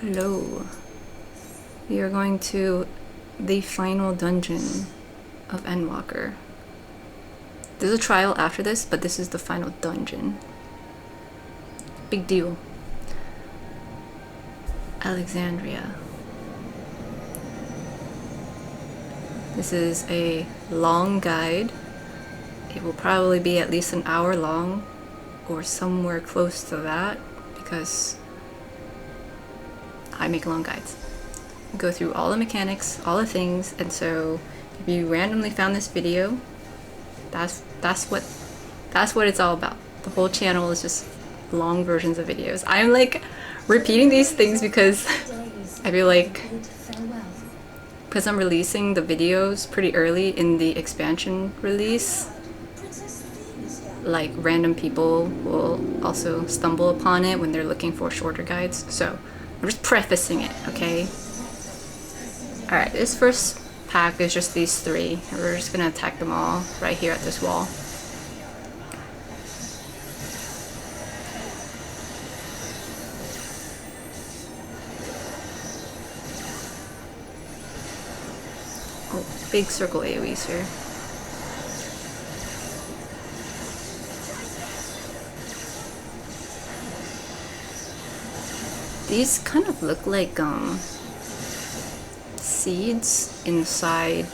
Hello. We are going to the final dungeon of Endwalker. There's a trial after this, but this is the final dungeon. Big deal. Alexandria. This is a long guide. It will probably be at least an hour long or somewhere close to that because I make long guides. Go through all the mechanics, all the things, and so if you randomly found this video, that's what it's all about. The whole channel is just long versions of videos. I'm like repeating these things because I feel like because I'm releasing the videos pretty early in the expansion release, like random people will also stumble upon it when they're looking for shorter guides. So I'm just prefacing it, okay? Alright, this first pack is just these three. We're just gonna attack them all right here at this wall. Oh, big circle AoEs here. These kind of look like seeds inside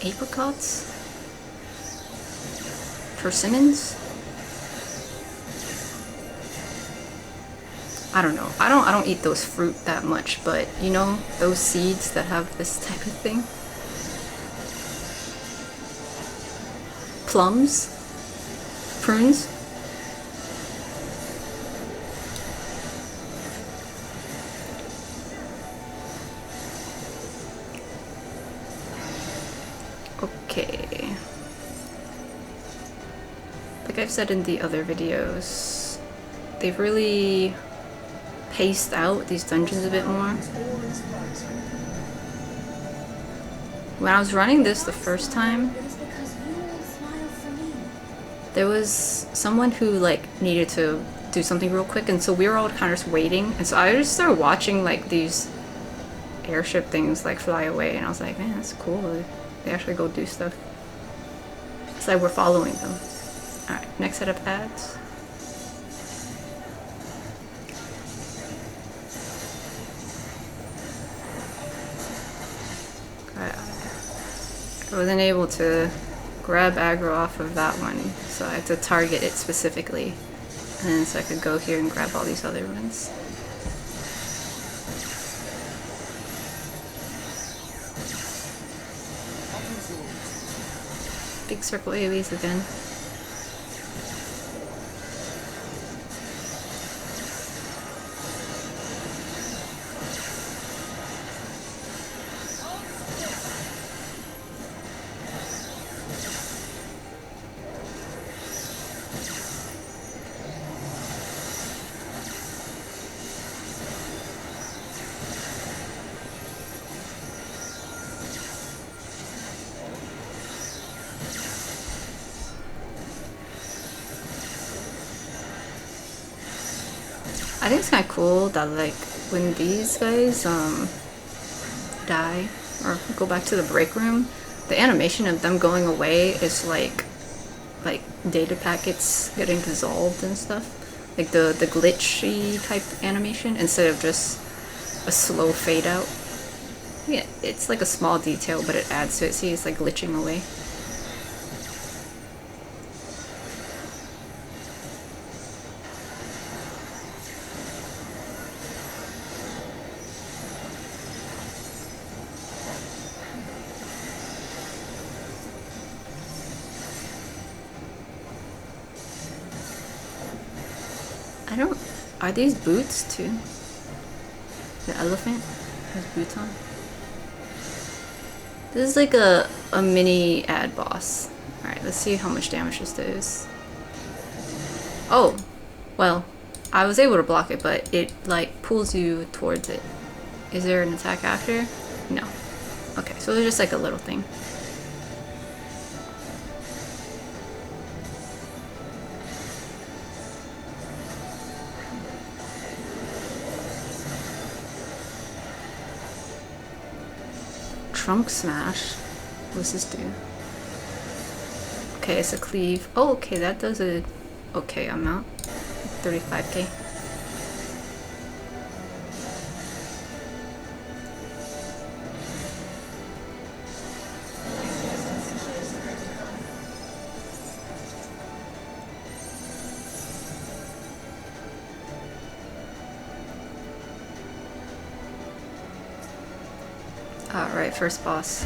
apricots, persimmons. I don't know. I don't eat those fruit that much, but you know those seeds that have this type of thing. Plums, prunes. Okay. Like I've said in the other videos, they've really paced out these dungeons a bit more. When I was running this the first time, there was someone who like needed to do something real quick, and so we were all kind of just waiting, and so I just started watching like these airship things like fly away, and I was like, man, that's cool. They actually go do stuff. It's like we're following them. Alright, next set of ads. I wasn't able to grab aggro off of that one, so I had to target it specifically. And then so I could go here and grab all these other ones. Big circle AoEs again. I think it's kind of cool that like when these guys die or go back to the break room, the animation of them going away is like data packets getting dissolved and stuff, like the glitchy type animation instead of just a slow fade out. Yeah, it's like a small detail, but it adds to it. See, it's like glitching away. I don't... Are these boots too? The elephant has boots on. This is like a mini ad boss. Alright, let's see how much damage this does. Oh! Well, I was able to block it, but it like pulls you towards it. Is there an attack after? No. Okay, so there's just like a little thing. trunk smash. What's this do? Okay, it's a cleave. Oh, okay, that does a okay amount. 35k. Alright, first boss.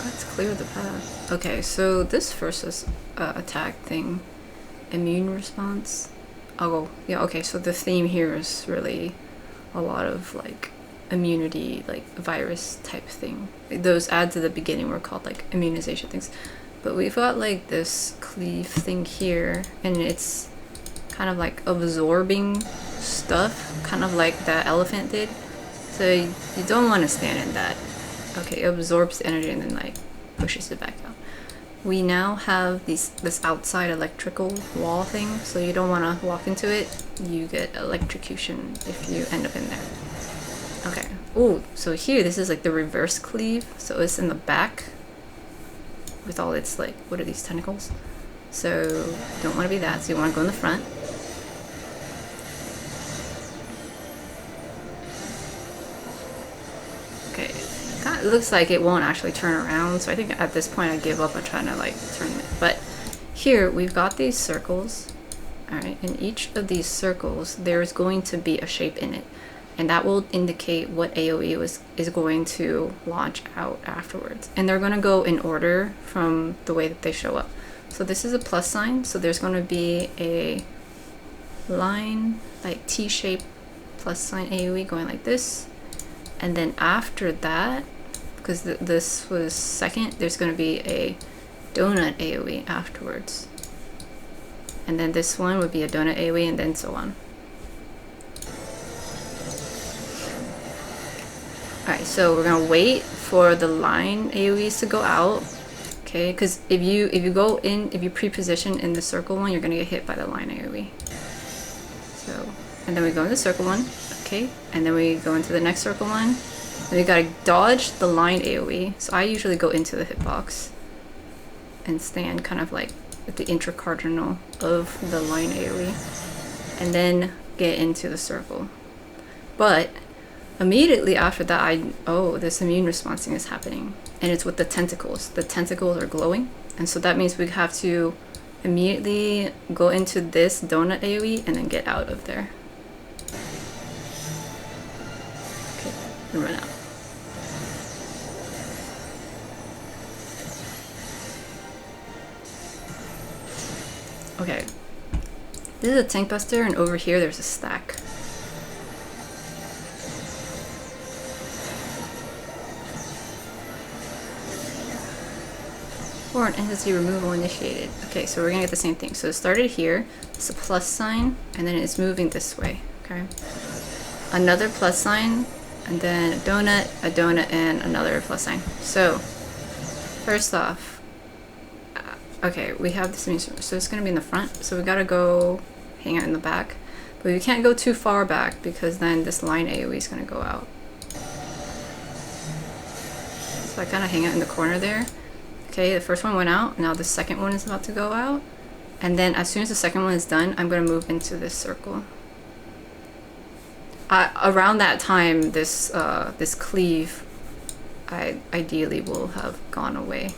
Let's clear the path. Okay, so this first attack thing, immune response. Oh, yeah, okay, so the theme here is really a lot of like immunity, like virus type thing. Those ads at the beginning were called like immunization things. But we've got like this cleave thing here, and it's kind of like absorbing stuff, kind of like that elephant did. So you don't want to stand in that. Okay, it absorbs the energy and then like pushes it back out. We now have this outside electrical wall thing, so you don't want to walk into it. You get electrocution if you end up in there. Okay. Oh, so here this is like the reverse cleave. So it's in the back with all its like, what are these tentacles? So you don't want to be that. So you want to go in the front. Okay. It looks like it won't actually turn around, so I think at this point I give up on trying to like turn it. But here we've got these circles. Alright, in each of these circles there's going to be a shape in it, and that will indicate what AoE is going to launch out afterwards. And they're going to go in order from the way that they show up. So this is a plus sign, so there's going to be a line, like T-shape plus sign AoE going like this. And then after that, because this was second, there's going to be a donut AoE afterwards. And then this one would be a donut AoE, and then so on. Alright, so we're going to wait for the line AoEs to go out. Okay, because if you go in, if you pre-position in the circle one, you're going to get hit by the line AoE. So, and then we go in the circle one. Okay, and then we go into the next circle one. Then we gotta dodge the line AoE. So I usually go into the hitbox and stand kind of like at the intracardinal of the line AoE, and then get into the circle. But immediately after that, this immune response thing is happening, and it's with the tentacles. The tentacles are glowing, and so that means we have to immediately go into this donut AoE and then get out of there. And run out. Okay. This is a tank buster, and over here there's a stack. Or an entity removal initiated. Okay, so we're gonna get the same thing. So it started here, it's a plus sign, and then it's moving this way. Okay. Another plus sign, and then a donut, and another plus sign. So, first off, okay, we have this instrument, so it's going to be in the front, so we gotta go hang out in the back. But we can't go too far back, because then this line AoE is going to go out. So I kind of hang out in the corner there. Okay, the first one went out, now the second one is about to go out. And then as soon as the second one is done, I'm going to move into this circle. Around that time, this cleave, ideally will have gone away.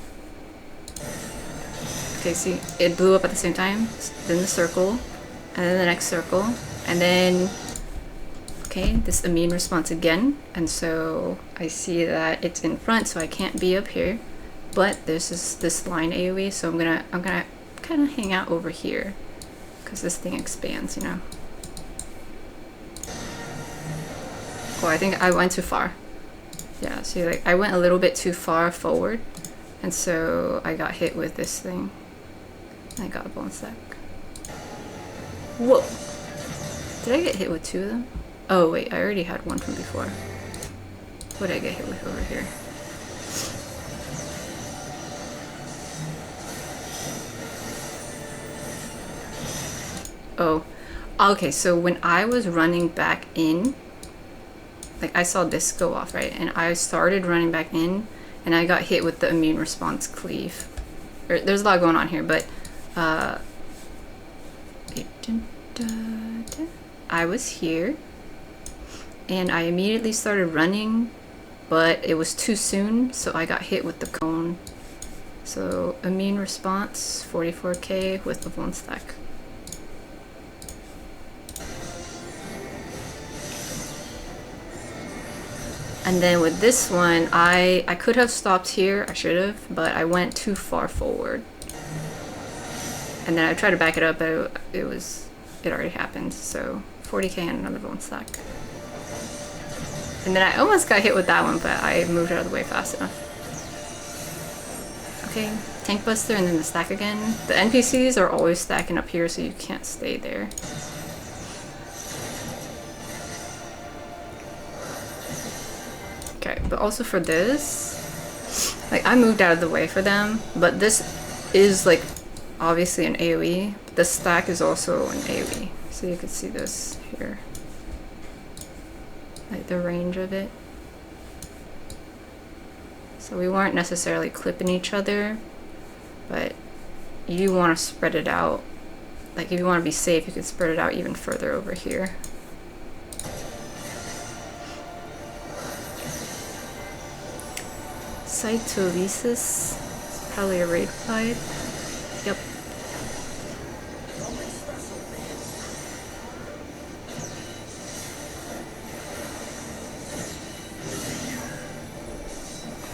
Okay, see, it blew up at the same time. Then the circle, and then the next circle, and then okay, this immune response again. And so I see that it's in front, so I can't be up here. But there's this line AoE, so I'm gonna kind of hang out over here, because this thing expands, you know. Oh, I think I went too far. Yeah, see, like I went a little bit too far forward, and so I got hit with this thing. I got a bone stack. Whoa! Did I get hit with two of them? Oh wait, I already had one from before. What did I get hit with over here? Oh, Okay, so when I was running back in, like I saw this go off, right? And I started running back in and I got hit with the immune response cleave. There's a lot going on here, but I was here and I immediately started running, but it was too soon, so I got hit with the cone. So immune response 44k with the 1 stack. And then with this one, I could have stopped here, I should have, but I went too far forward. And then I tried to back it up, but it already happened. So 40k and another 1 stack. And then I almost got hit with that one, but I moved out of the way fast enough. Okay, tank buster and then the stack again. The NPCs are always stacking up here, so you can't stay there. Okay, but also for this, like I moved out of the way for them, but this is like obviously an AoE. The stack is also an AoE, so you can see this here, like the range of it. So we weren't necessarily clipping each other, but you want to spread it out. Like if you want to be safe, you could spread it out even further over here. Cytolysis, probably a raid fight. Yep.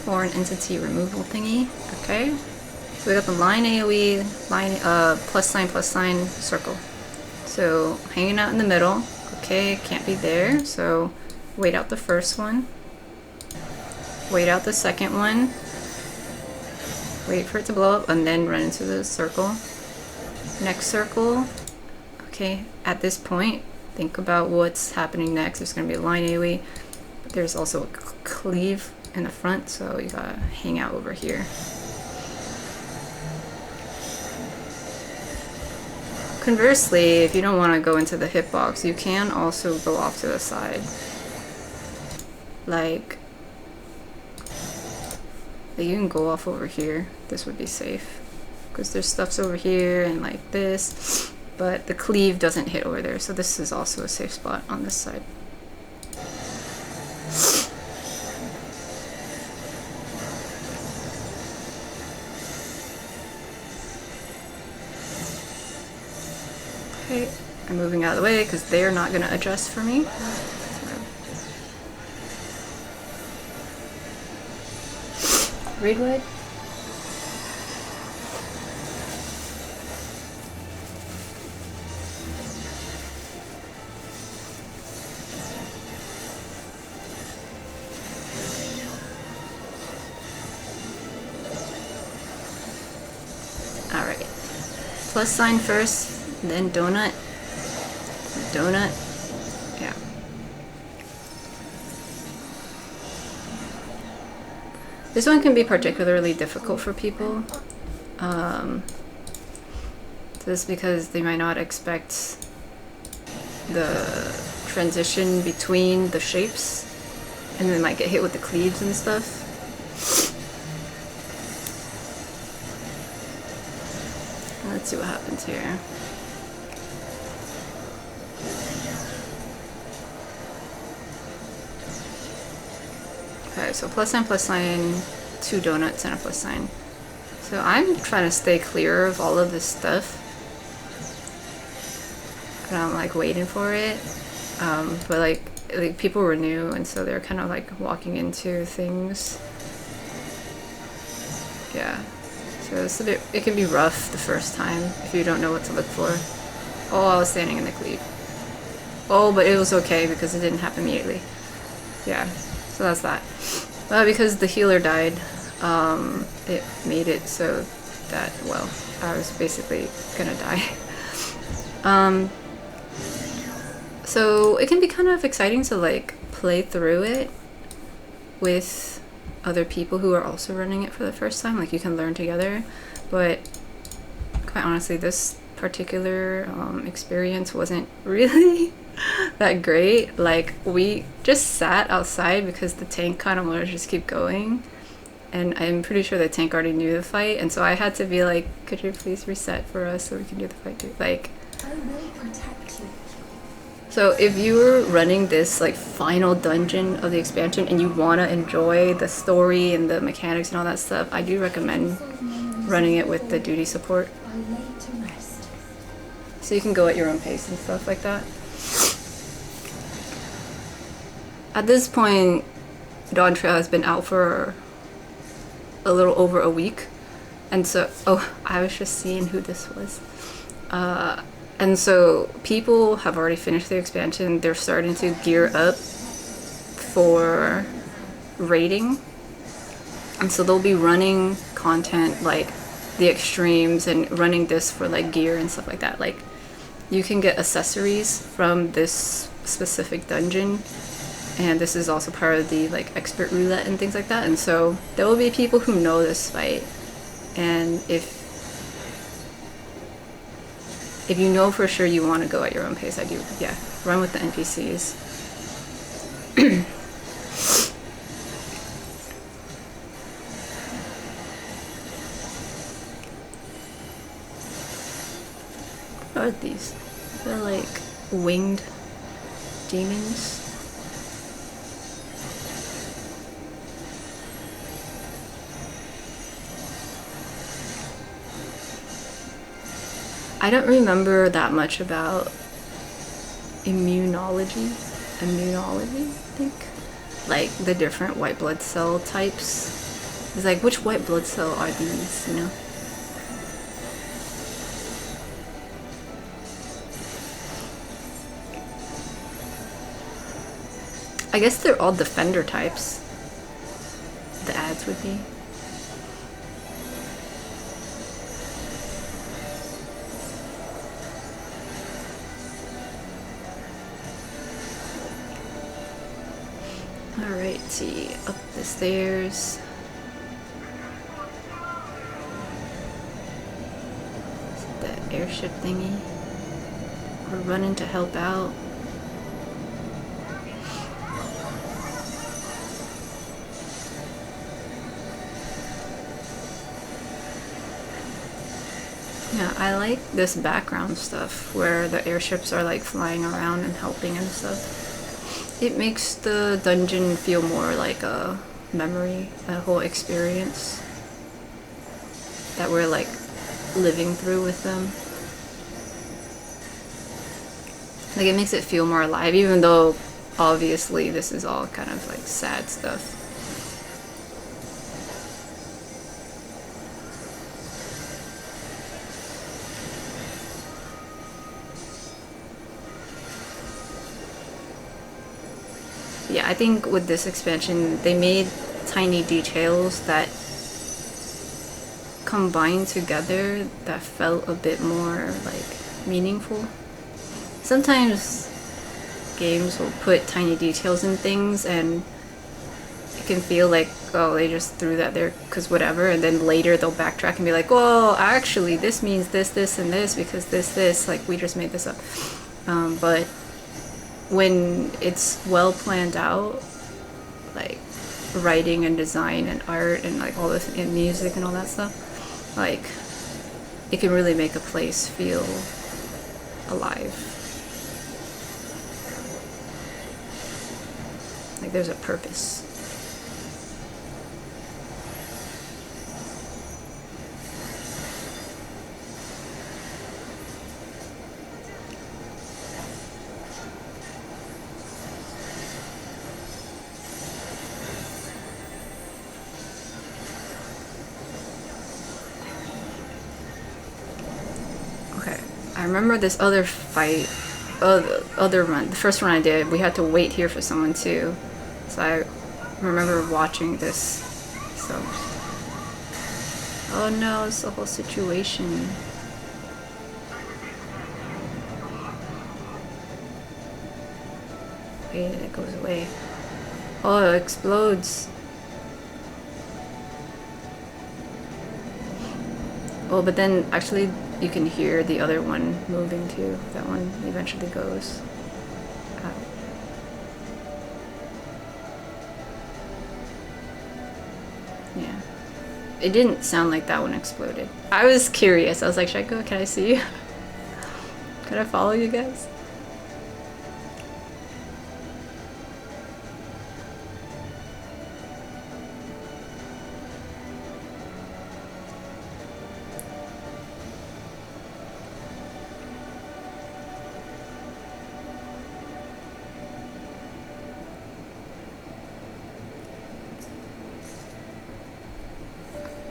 Foreign entity removal thingy. Okay. So we got the line AoE, line plus sign circle. So hanging out in the middle. Okay, can't be there. So wait out the first one. Wait out the second one, wait for it to blow up, and then run into the circle. Next circle. Okay, at this point, think about what's happening next. There's going to be a line AoE, but there's also a cleave in the front, so you gotta hang out over here. Conversely, if you don't want to go into the hitbox, you can also go off to the side. Like you can go off over here. This would be safe because there's stuffs over here and like this, but the cleave doesn't hit over there, so this is also a safe spot on this side. Okay, I'm moving out of the way because they're not going to adjust for me. Reedwood. Alright. Plus sign first, then donut. Donut. Yeah. This one can be particularly difficult for people, just because they might not expect the transition between the shapes, and they might get hit with the cleaves and stuff. Let's see what happens here. Okay, so plus sign, 2 donuts and a plus sign. So I'm trying to stay clear of all of this stuff. And I'm like waiting for it. But like people were new, and so they're kind of like walking into things. Yeah. So it's a bit, it can be rough the first time if you don't know what to look for. Oh, I was standing in the cleave. Oh, but it was okay because it didn't happen immediately. Yeah. So that's that. Well, because the healer died, it made it so that, well, I was basically gonna die. So it can be kind of exciting to like play through it with other people who are also running it for the first time. Like you can learn together, but quite honestly, this particular experience wasn't really that great. Like, we just sat outside because the tank kind of wanted to just keep going, and I'm pretty sure the tank already knew the fight, and so I had to be like, could you please reset for us so we can do the fight too? Like, I will protect you. so if you're running this like final dungeon of the expansion and you want to enjoy the story and the mechanics and all that stuff, I do recommend running it with the duty support. I lay to rest. So you can go at your own pace and stuff like that. At this point, Dawntrail has been out for a little over a week. And so, oh, I was just seeing who this was. And so people have already finished the expansion. They're starting to gear up for raiding. And so they'll be running content like the extremes and running this for like gear and stuff like that. Like, you can get accessories from this specific dungeon, and this is also part of the like expert roulette and things like that. And so there will be people who know this fight, and if you know for sure you want to go at your own pace, I do, yeah, run with the NPCs. What are these? They're like winged demons. I don't remember that much about immunology, I think. Like the different white blood cell types. It's like, which white blood cell are these, you know? I guess they're all defender types. The ads would be. Alrighty, up the stairs. The airship thingy. We're running to help out. Yeah, I like this background stuff where the airships are like flying around and helping and stuff. It makes the dungeon feel more like a memory, a whole experience that we're like living through with them. Like, it makes it feel more alive, even though obviously this is all kind of like sad stuff. Yeah, I think with this expansion, they made tiny details that combined together that felt a bit more like meaningful. Sometimes games will put tiny details in things and it can feel like, oh, they just threw that there because whatever, and then later they'll backtrack and be like, well, actually this means this, this, and this because this, like, we just made this up. But when it's well planned out, like writing and design and art and like all this and music and all that stuff, like, it can really make a place feel alive. Like there's a purpose. I remember this other fight, other run, the first one I did, we had to wait here for someone too. So I remember watching this, so. Oh no, it's the whole situation. Wait, it goes away. Oh, it explodes. Oh, but then actually you can hear the other one moving too. That one eventually goes out. Yeah. It didn't sound like that one exploded. I was curious. I was like, should I go? Can I see you? Can I follow you guys?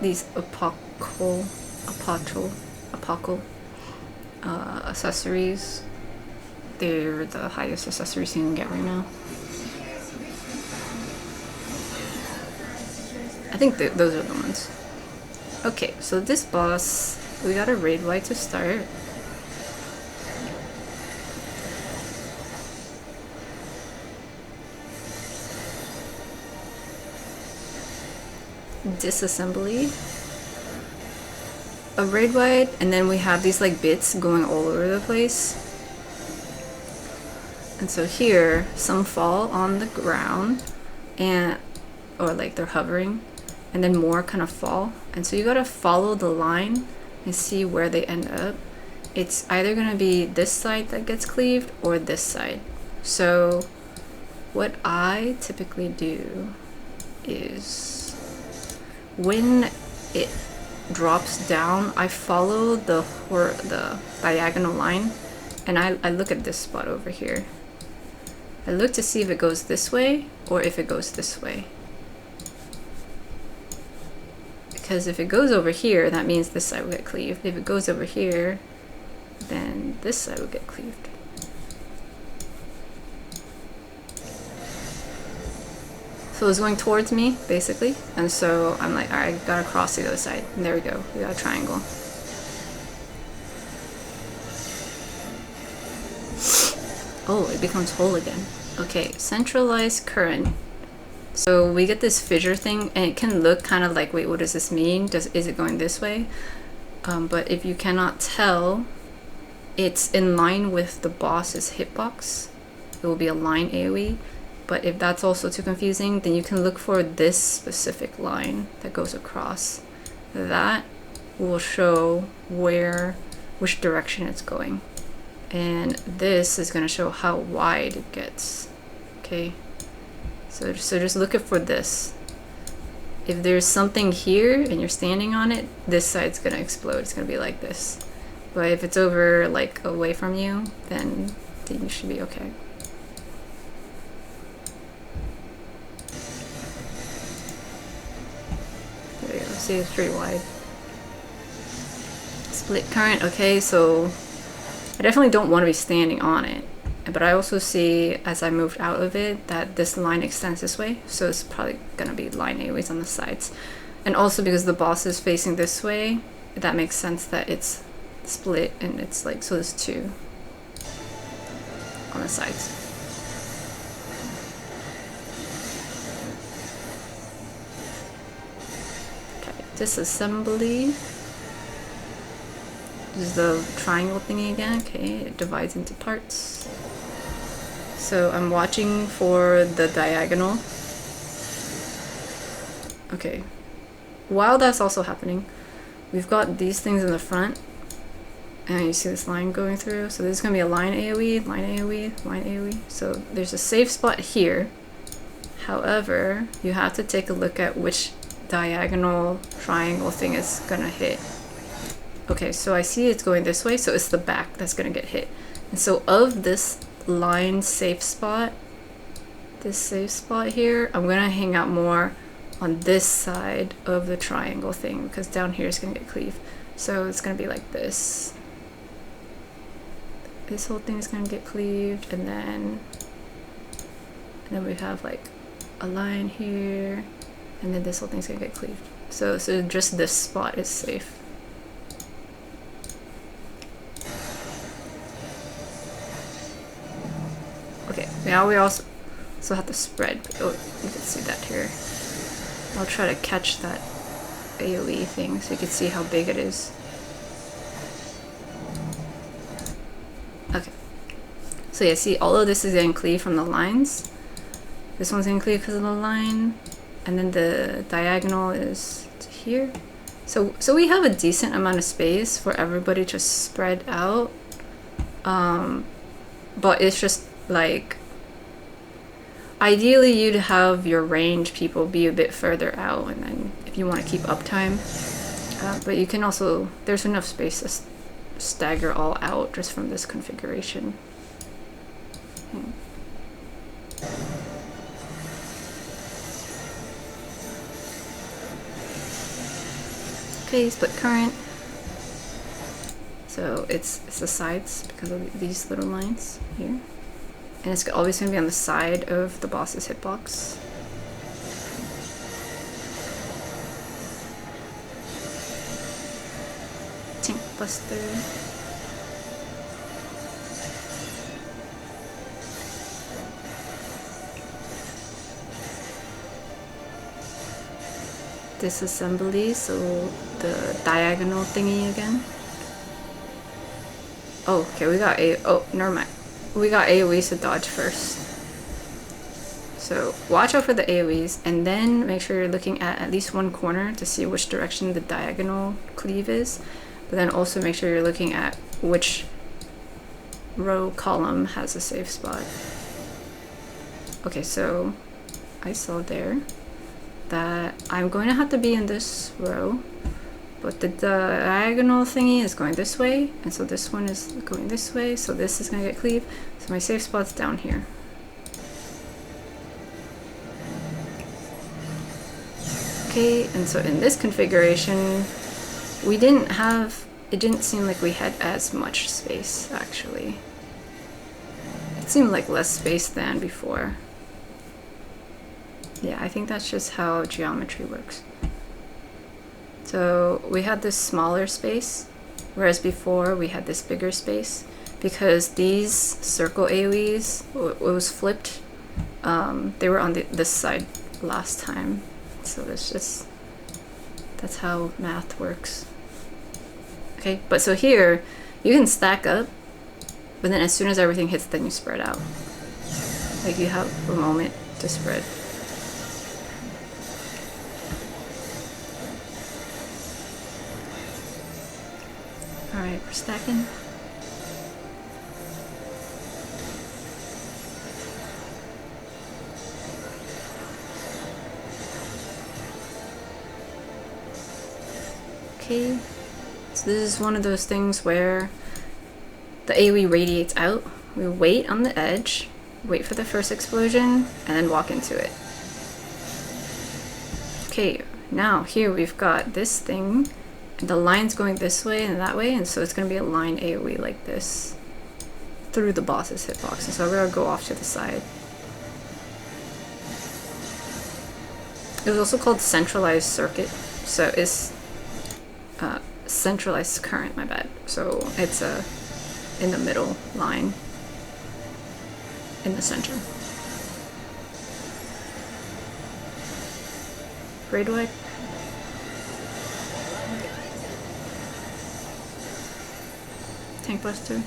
These apocal accessories, they're the highest accessories you can get right now. I think those are the ones. Okay, so this boss, we got a raid white to start. Disassembly, a raid wide, and then we have these like bits going all over the place. And so here, some fall on the ground, and or like they're hovering, and then more kind of fall. And so you gotta follow the line and see where they end up. It's either gonna be this side that gets cleaved or this side. So what I typically do is, when it drops down, I follow the diagonal line, and I look at this spot over here. I look to see if it goes this way or if it goes this way. Because if it goes over here, that means this side will get cleaved. If it goes over here, then this side will get cleaved. So it's going towards me, basically. And so I'm like, alright, I gotta cross the other side. And there we go. We got a triangle. Oh, it becomes whole again. Okay, centralized current. So we get this fissure thing, and it can look kind of like, wait, what does this mean? Is it going this way? But if you cannot tell, it's in line with the boss's hitbox. It will be a line AoE. But if that's also too confusing, then you can look for this specific line that goes across. That will show which direction it's going. And this is gonna show how wide it gets. Okay, so just look for this. If there's something here and you're standing on it, this side's gonna explode. It's gonna be like this. But if it's over, like, away from you, then you should be okay. There you go. See, it's pretty wide. Split current. Okay, so I definitely don't want to be standing on it. But I also see, as I moved out of it, that this line extends this way. So it's probably going to be line anyways on the sides. And also because the boss is facing this way, that makes sense that it's split, and it's like, so there's two on the sides. Okay, disassembly. This is the triangle thingy again. Okay, it divides into parts. So I'm watching for the diagonal. Okay, while that's also happening, we've got these things in the front, and you see this line going through. So there's gonna be a line AoE, line AoE, line AoE. So there's a safe spot here. However, you have to take a look at which diagonal triangle thing is gonna hit. Okay, so I see it's going this way, so it's the back that's gonna get hit. And so of this line safe spot, this safe spot here, I'm gonna hang out more on this side of the triangle thing, because down here is gonna get cleaved. So it's gonna be like this. This whole thing is gonna get cleaved, and then we have like a line here, and then this whole thing's gonna get cleaved. So just this spot is safe. Okay, now we also have to spread. Oh, you can see that here. I'll try to catch that AoE thing so you can see how big it is. So yeah, see, all of this is getting cleaved from the lines. This one's getting cleaved because of the line, and then the diagonal is to here. So we have a decent amount of space for everybody to spread out. But it's just like, ideally you'd have your range people be a bit further out, and then if you want to keep uptime. But you can also, there's enough space to stagger all out just from this configuration. Okay, split current. So it's the sides because of these little lines here. And it's always going to be on the side of the boss's hitbox. Tank Buster. Disassembly, so the diagonal thingy again. Oh, okay, we got never mind. We got AoEs to dodge first. So watch out for the AoEs, and then make sure you're looking at least one corner to see which direction the diagonal cleave is. But then also make sure you're looking at which row column has a safe spot. Okay, so I saw there that I'm going to have to be in this row, but the diagonal thingy is going this way, and so this one is going this way, so this is going to get cleaved, so my safe spot's down here. Okay, and so in this configuration, it didn't seem like we had as much space, actually. It seemed like less space than before. Yeah, I think that's just how geometry works. So we had this smaller space, whereas before we had this bigger space, because these circle AoEs, it was flipped. They were on this side last time, so that's how math works. Okay, but so here you can stack up, but then as soon as everything hits, then you spread out. Like you have a moment to spread. Alright, we're stacking. Okay, so this is one of those things where the AoE radiates out. We wait on the edge, wait for the first explosion, and then walk into it. Okay, now here we've got this thing. The line's going this way and that way, and so it's going to be a line AoE like this through the boss's hitbox. And so we're going to go off to the side. It was also called centralized circuit, so it's centralized current, my bad. So it's in the middle line, in the center. Raid wide. Tank Buster.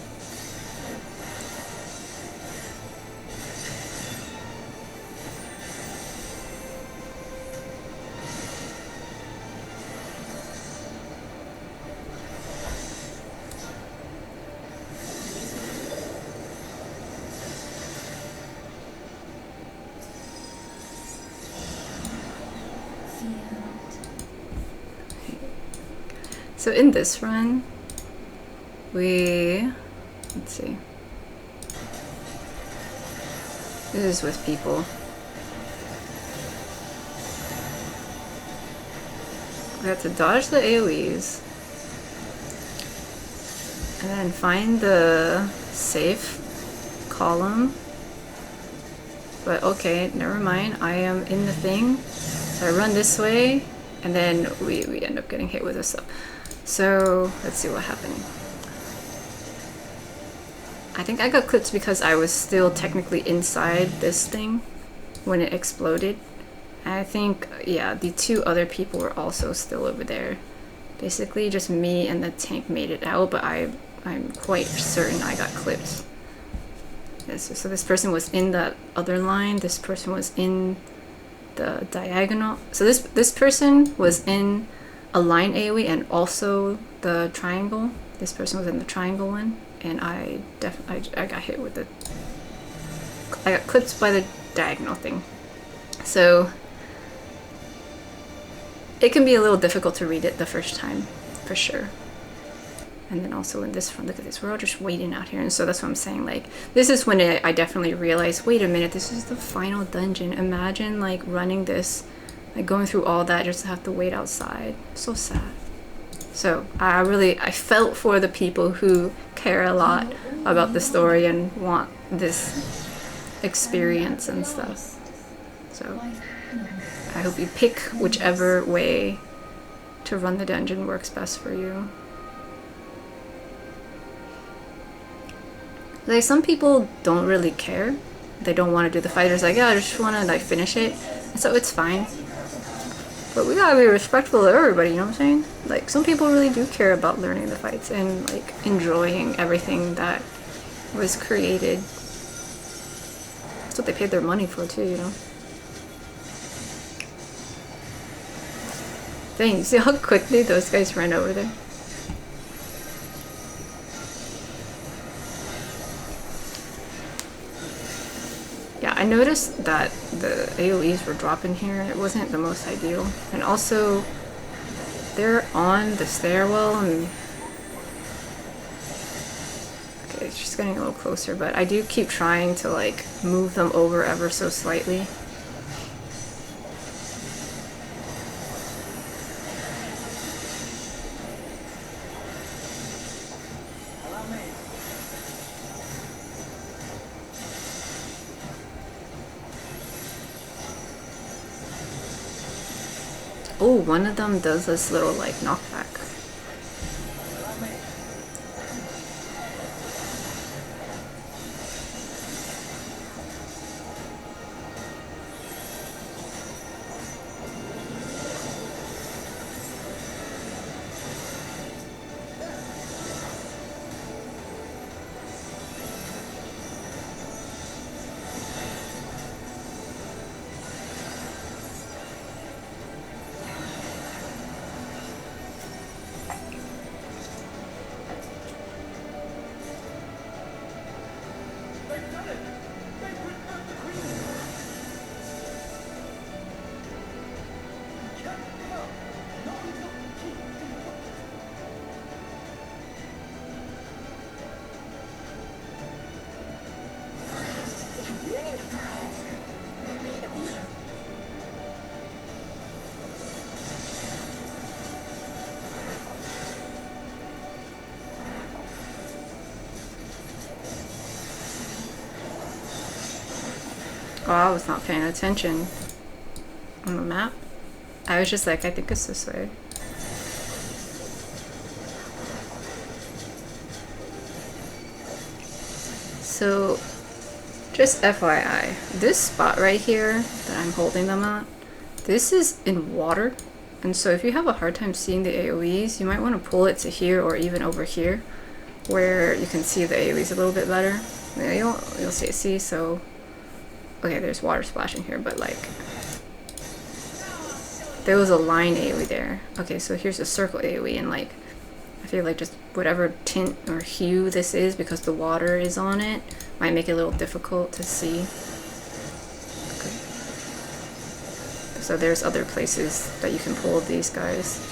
So in this run, let's see. This is with people. We have to dodge the AoEs. And then find the safe column. But okay, never mind. I am in the thing. So I run this way, and then we end up getting hit with this stuff. So let's see what happened. I think I got clipped because I was still technically inside this thing when it exploded. And I think, yeah, the two other people were also still over there. Basically, just me and the tank made it out, but I'm quite certain I got clipped. So this person was in that other line. This person was in the diagonal. So this person was in a line AoE and also the triangle. This person was in the triangle one, and I got hit with I got clipped by the diagonal thing. So it can be a little difficult to read it the first time, for sure. And then also in this front, look at this, we're all just waiting out here. And so that's what I'm saying, like, this is when I definitely realized, wait a minute, this is the final dungeon. Imagine like running this, like going through all that just to have to wait outside. So sad. So I felt for the people who care a lot about the story and want this experience and stuff. So I hope you pick whichever way to run the dungeon works best for you. Like, some people don't really care. They don't want to do the fight. It's like, yeah, I just want to like finish it. And so it's fine. But we gotta be respectful of everybody, you know what I'm saying? Like, some people really do care about learning the fights and like enjoying everything that was created. That's what they paid their money for too, you know? Dang, you see how quickly those guys ran over there? Yeah, I noticed that the AoEs were dropping here. It wasn't the most ideal. And also, they're on the stairwell and... Okay, it's just getting a little closer, but I do keep trying to like move them over ever so slightly. Oh, one of them does this little like knockback. Oh, I was not paying attention on the map. I was just like, I think it's this way. So, just FYI, this spot right here that I'm holding them at, this is in water. And so if you have a hard time seeing the AoEs, you might want to pull it to here or even over here, where you can see the AoEs a little bit better. Yeah, you'll see, so... Okay, there's water splashing here, but like... There was a line AoE there. Okay, so here's a circle AoE, and like... I feel like just whatever tint or hue this is, because the water is on it, might make it a little difficult to see. Okay. So there's other places that you can pull these guys.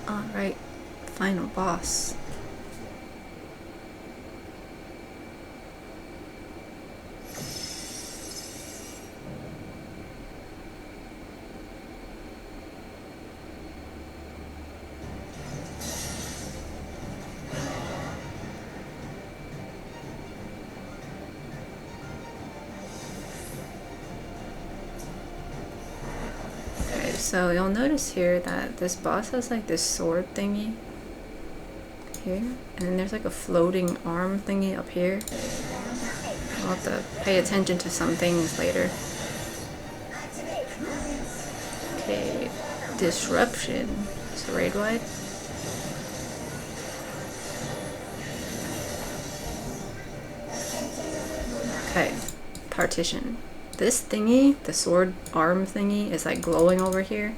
Alright, final boss. So you'll notice here that this boss has like this sword thingy here, and then there's like a floating arm thingy up here. I'll have to pay attention to some things later. Okay, disruption. So raid wide. Okay, partition. This thingy, the sword arm thingy, is like glowing over here,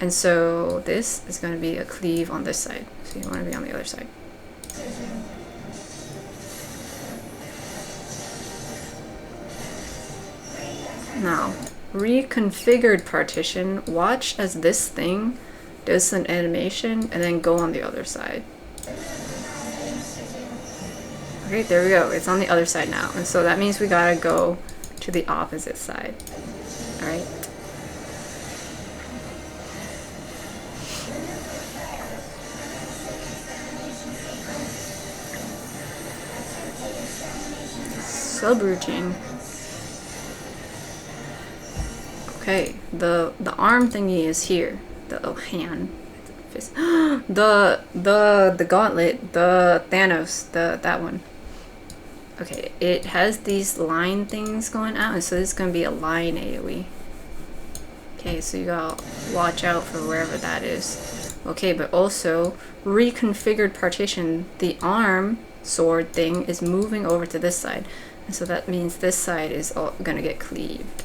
and so this is going to be a cleave on this side, so you want to be on the other side. Now, reconfigured partition, watch as this thing does an animation and then go on the other side. Okay, there we go, it's on the other side now, and so that means we gotta go to the opposite side. Alright. Subroutine. Okay, the arm thingy is here. The hand. the gauntlet, the Thanos, that one. Okay, it has these line things going out, and so this is going to be a line AoE. Okay, so you gotta watch out for wherever that is. Okay, but also, reconfigured partition, the arm sword thing is moving over to this side, and so that means this side is all going to get cleaved.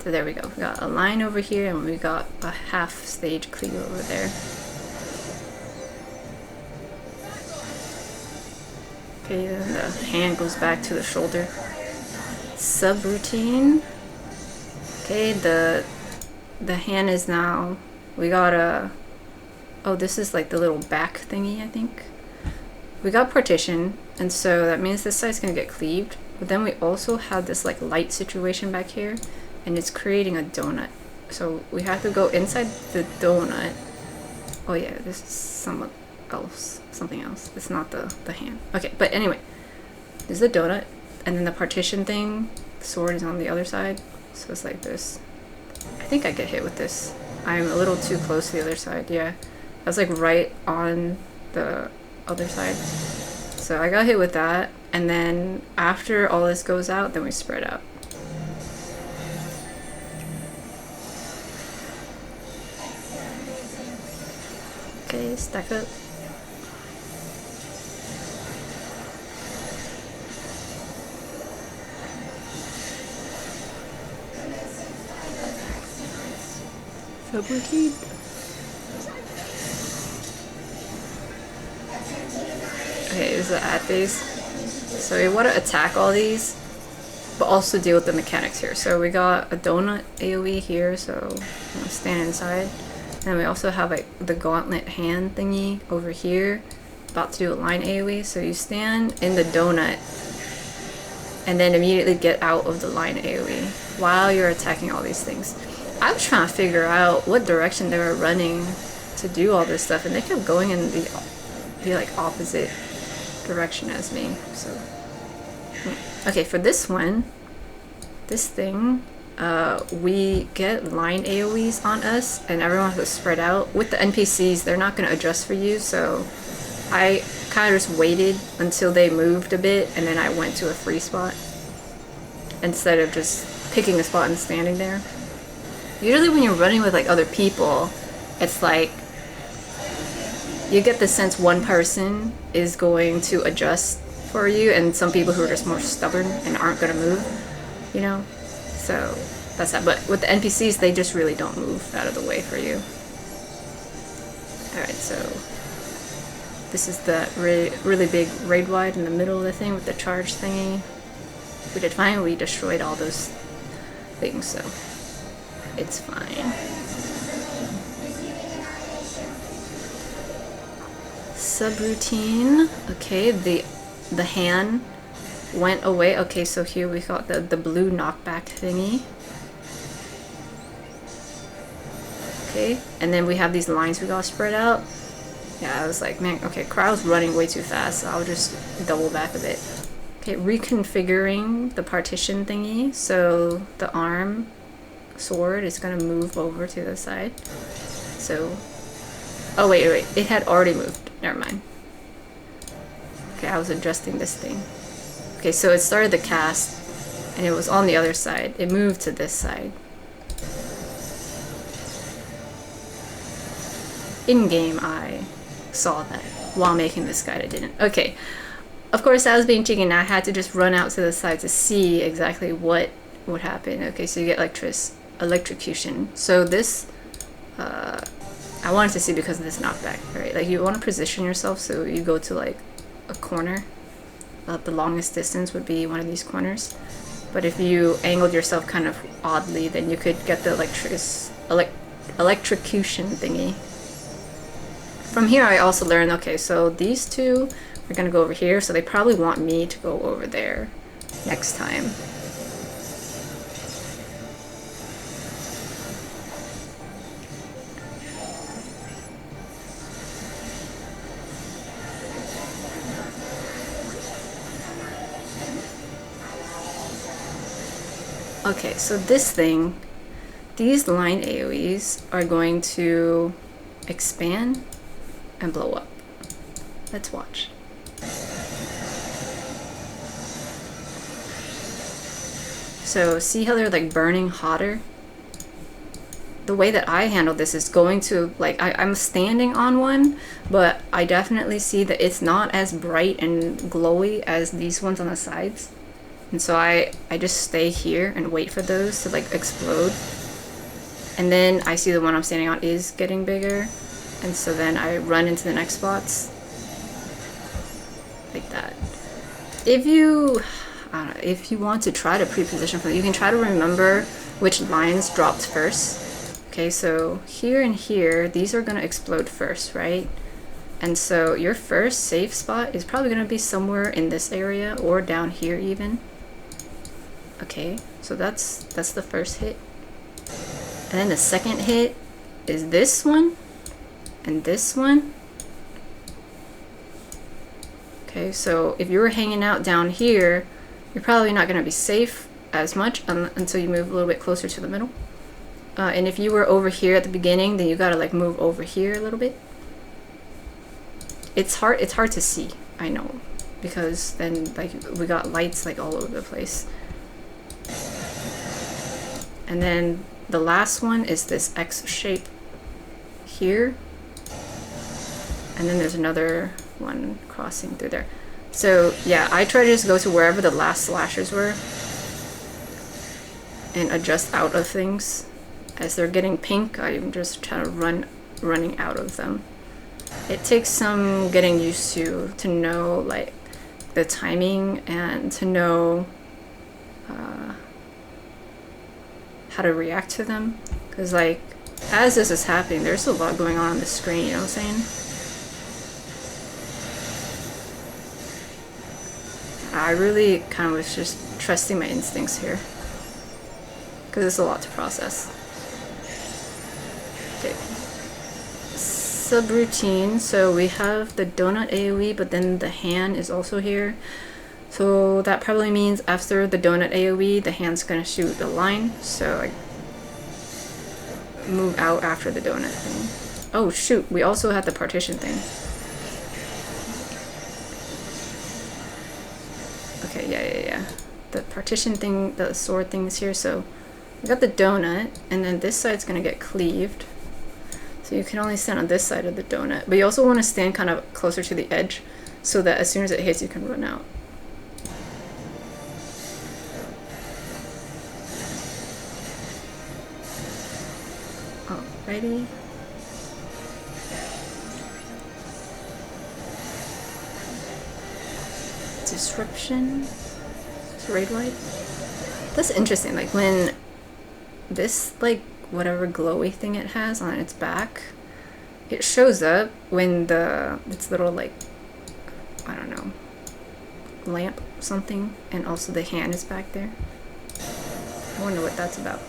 So there we go. We got a line over here, and we got a half stage cleave over there. Okay, then the hand goes back to the shoulder. Subroutine. Okay, the hand is now, we got a, oh, this is like the little back thingy, I think. We got partition, and so that means this side's gonna get cleaved, but then we also have this like light situation back here, and it's creating a donut. So we have to go inside the donut. Oh yeah, this is somewhat else, something else. It's not the hand. Okay, but anyway, there's a donut, and then the partition thing, the sword is on the other side, so it's like this. I think I get hit with this. I'm a little too close to the other side. Yeah, I was like right on the other side, so I got hit with that, and then after all this goes out, then we spread out. Okay, stack up. Subroutine. Okay, this is the at base. So we want to attack all these, but also deal with the mechanics here. So we got a donut AoE here, so stand inside. And we also have like the gauntlet hand thingy over here, about to do a line AoE. So you stand in the donut and then immediately get out of the line AoE while you're attacking all these things. I was trying to figure out what direction they were running to do all this stuff, and they kept going in the like opposite direction as me. So yeah. Okay, for this one, this thing, we get line AoEs on us, and everyone has to spread out. With the NPCs, they're not going to adjust for you, so I kind of just waited until they moved a bit, and then I went to a free spot instead of just picking a spot and standing there. Usually when you're running with like other people, it's like you get the sense one person is going to adjust for you, and some people who are just more stubborn and aren't going to move, you know? So that's that. But with the NPCs, they just really don't move out of the way for you. Alright, so this is the really big raid wide in the middle of the thing with the charge thingy. We did fine, we destroyed all those things, so. It's fine. Subroutine. Okay, the hand went away. Okay, so here we got the blue knockback thingy. Okay, and then we have these lines we got spread out. Yeah, I was like, man, okay, crowd's running way too fast, so I'll just double back a bit. Okay, reconfiguring the partition thingy, so the arm sword is gonna move over to the side. So, oh wait, it had already moved. Never mind. Okay, I was adjusting this thing. Okay, so it started the cast, and it was on the other side. It moved to this side. In-game, I saw that. While making this guide, I didn't. Okay, of course, I was being cheeky, and I had to just run out to the side to see exactly what would happen. Okay, so you get electrocution. So this, I wanted to see because of this knockback, right? Like, you want to position yourself so you go to, like, a corner. The longest distance would be one of these corners. But if you angled yourself kind of oddly, then you could get the electrocution thingy. From here, I also learned, okay, so these two are gonna go over here, so they probably want me to go over there next time. Okay, so this thing, these line AoEs are going to expand and blow up. Let's watch. So see how they're like burning hotter? The way that I handle this is going to, like, I'm standing on one, but I definitely see that it's not as bright and glowy as these ones on the sides. And so I just stay here and wait for those to like explode. And then I see the one I'm standing on is getting bigger. And so then I run into the next spots. Like that. If you, I don't know, if you want to try to pre-position for that, you can try to remember which lines dropped first. Okay, so here and here, these are gonna explode first, right? And so your first safe spot is probably gonna be somewhere in this area or down here even. Okay, so that's the first hit. And then the second hit is this one and this one. Okay, so if you were hanging out down here, you're probably not going to be safe as much until you move a little bit closer to the middle. And if you were over here at the beginning, then you got to like move over here a little bit. It's hard to see, I know, because then like we got lights like all over the place. And then the last one is this X shape here. And then there's another one crossing through there. So yeah, I try to just go to wherever the last slashers were and adjust out of things. As they're getting pink, I'm just trying to running out of them. It takes some getting used to know like the timing and to know how to react to them, because like as this is happening, there's a lot going on the screen, you know what I'm saying? I really kind of was just trusting my instincts here because it's a lot to process. Okay, subroutine. So we have the donut AoE, but then the hand is also here. So that probably means after the donut AoE, the hand's gonna shoot a line. So I move out after the donut thing. Oh shoot, we also had the partition thing. Okay, yeah. The partition thing, the sword thing is here. So we got the donut, and then this side's gonna get cleaved. So you can only stand on this side of the donut. But you also want to stand kind of closer to the edge so that as soon as it hits, you can run out. Alrighty. Disruption. It's raid white. That's interesting. Like when this like whatever glowy thing it has on its back. It shows up when its little, like, I don't know, lamp something, and also the hand is back there. I wonder what that's about.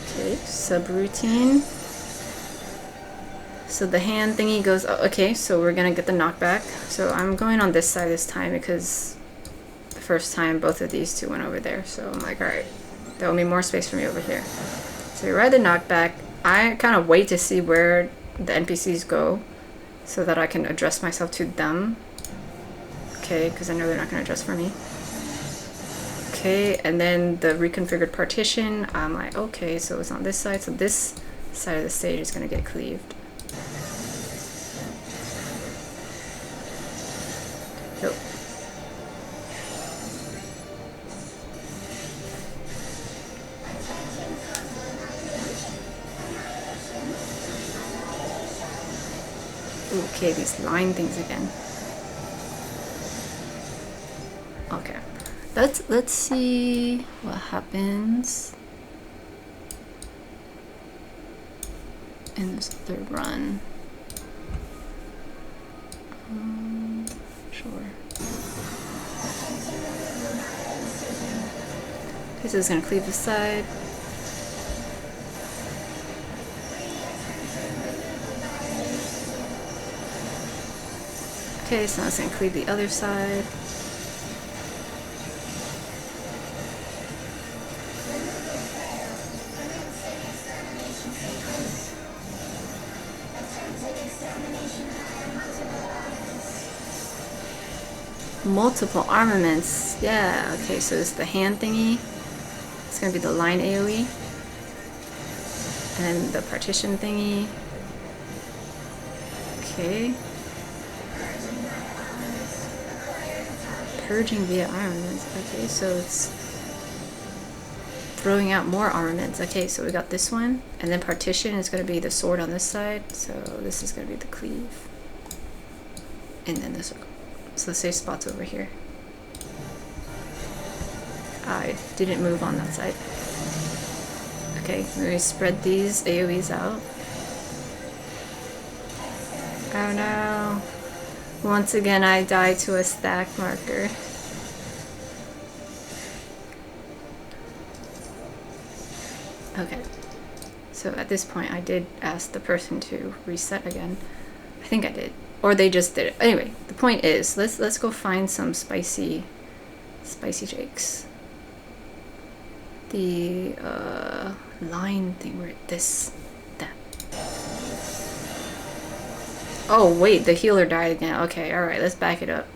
Okay, subroutine. So the hand thingy goes, oh, okay, so we're gonna get the knockback. So I'm going on this side this time because the first time both of these two went over there. So I'm like, alright, there will be more space for me over here. So you ride the knockback. I kind of wait to see where the NPCs go so that I can address myself to them. Okay, because I know they're not going to adjust for me. Okay, and then the reconfigured partition, I'm like, okay, so it's on this side, so this side of the stage is going to get cleaved. Yep. Okay, these line things again. Okay, let's see what happens in this third run. Sure. Okay, so it's gonna cleave the side. Okay, so now it's gonna cleave the other side. Multiple armaments, yeah. Okay, so it's the hand thingy. It's gonna be the line AoE. And the partition thingy. Okay. Purging via armaments. Okay, so it's throwing out more armaments. Okay, so we got this one. And then partition is gonna be the sword on this side. So this is gonna be the cleave. And then the circle. So the safe spot's over here. I didn't move on that side. Okay, let me spread these AoEs out. Oh no. Once again, I died to a stack marker. Okay. So at this point, I did ask the person to reset again. I think I did. Or they just did it. Anyway, the point is, let's go find some spicy jakes. The line thing where that. Oh wait, the healer died again. Okay, alright, let's back it up.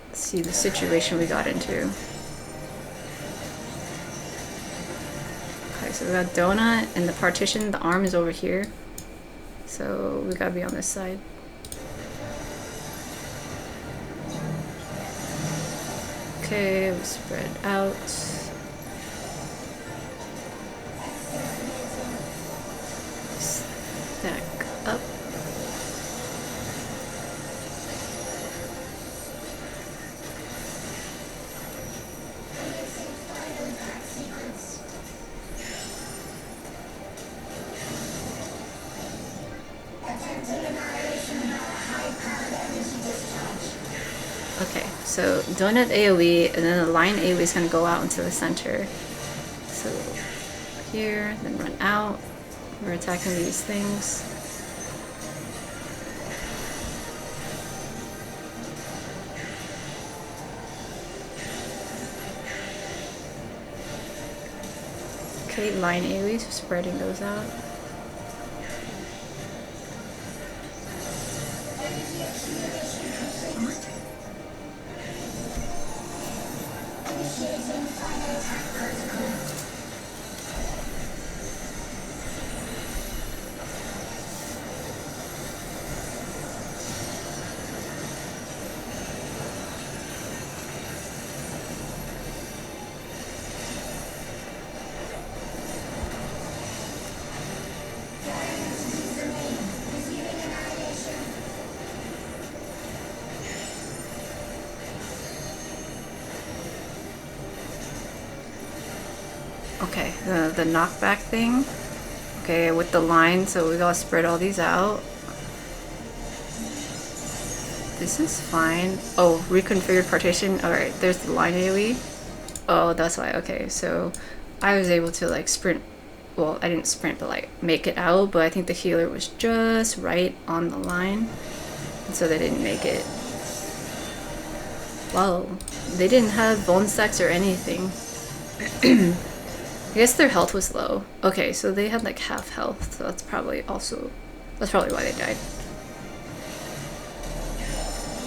Let's see the situation we got into. Okay, so we got Donut and the partition, the arm is over here. So we gotta be on this side. Okay, we spread out. Stack up. Okay, so donut AoE, and then the line AoE is going to go out into the center. So here, then run out. We're attacking these things. Okay, line AoE, so spreading those out. Okay, the knockback thing. Okay, with the line, so we gotta spread all these out. This is fine. Oh, reconfigured partition. Alright, there's the line AoE. Oh, that's why. Okay, so I was able to like sprint. Well, I didn't sprint, but like make it out. But I think the healer was just right on the line. And so they didn't make it. Wow. They didn't have bone stacks or anything. I guess their health was low. Okay, so they had like half health. So that's probably why they died.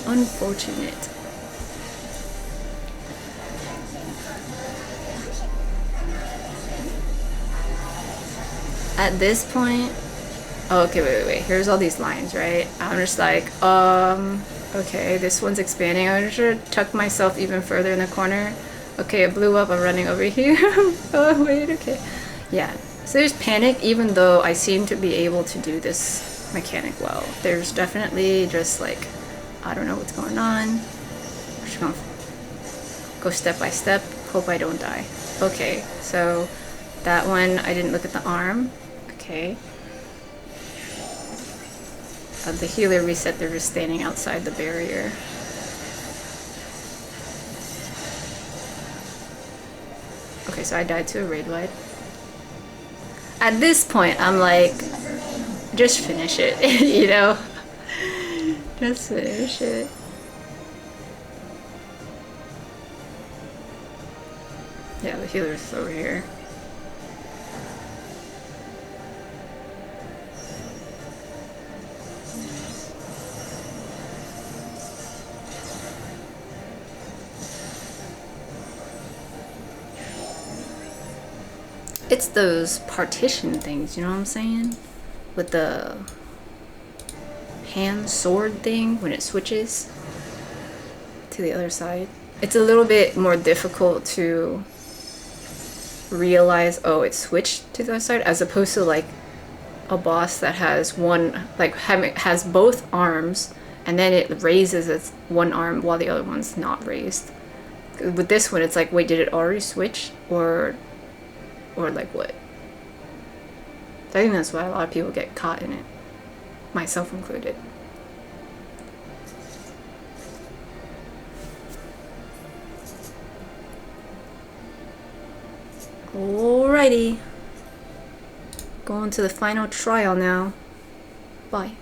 Unfortunate. At this point, oh, okay, wait. Here's all these lines, right? I'm just like, okay, this one's expanding. I'm just gonna tuck myself even further in the corner. Okay, it blew up. I'm running over here. Oh, wait, okay. Yeah, so there's panic, even though I seem to be able to do this mechanic well. There's definitely just like, I don't know what's going on. I'm just gonna go step by step, hope I don't die. Okay, so that one, I didn't look at the arm. Okay. The healer reset, they're just standing outside the barrier. Okay, so I died to a raid wide. At this point, I'm like, just finish it, you know? Just finish it. Yeah, the healer's over here. It's those partition things, you know what I'm saying? With the hand sword thing when it switches to the other side. It's a little bit more difficult to realize, oh, it switched to the other side, as opposed to like a boss that has one, like has both arms and then it raises its one arm while the other one's not raised. With this one, it's like, wait, did it already switch? Or like what? I think that's why a lot of people get caught in it, myself included. Alrighty, going to the final trial now. Bye.